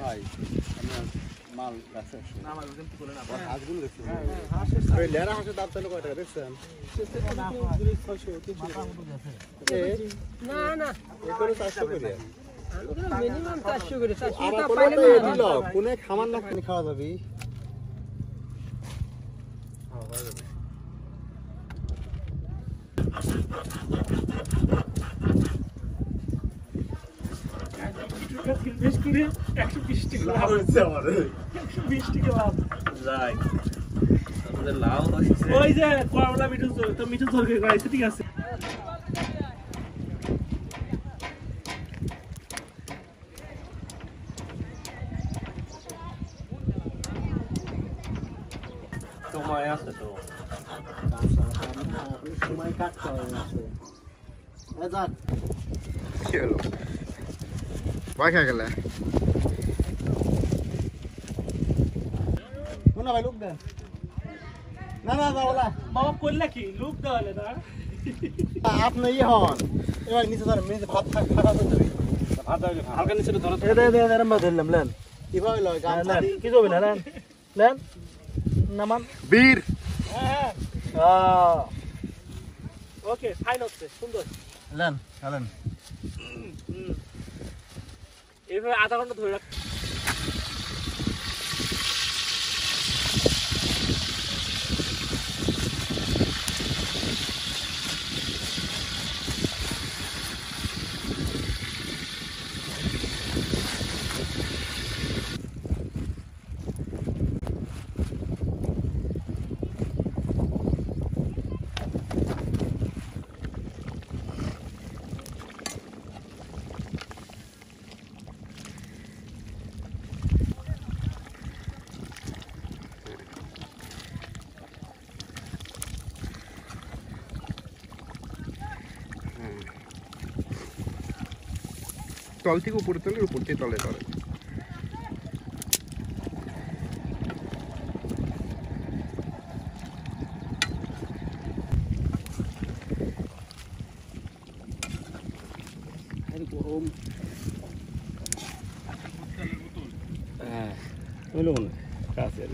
ভাই মাল আছে না মাল কিন্তু বলে না হাঁসগুলো দেখছেন ওই লেরা হাঁসের দাম তাহলে কয় টাকা দেখছেন 600 না না এগুলো 400 করে মিনিমাম 400 করে 400 টা পাইলে দিল কোনে খাবার না খাওয়া যাবে বেশ করে 120 টাকা লাভ হচ্ছে আমাদের 120 টাকা লাভ যাই আমাদের লাভ হচ্ছে ওই যে করলা মিঠু তো মিঠু তরকারি করাইছে ঠিক আছে সময় আছে তো সময় কাটতে হবে এজান কি হলো ভাই খা গেলে কোন ভাই লোক দেন না না বাবা বাবা করলে কি লুক দেওয়ালে না আপনি হন এবার নিচে ধরে নিচে ভাত খাওয়া করতে হবে ভাত দাও হালকা নিচে ধরো দে এরম ধরলাম লেন কি ভাই লয় গান কি যাবে না লেন লেন নামান বীর হ্যাঁ ওকে ফাইন হচ্ছে সুন্দর লেন চলেন এইভাবে আধা ঘন্টা ধরে রাখ তল থেকে উপরে তলে উপর থেকে তলে তলে গরম হ্যাঁ হইলো মনে কাছে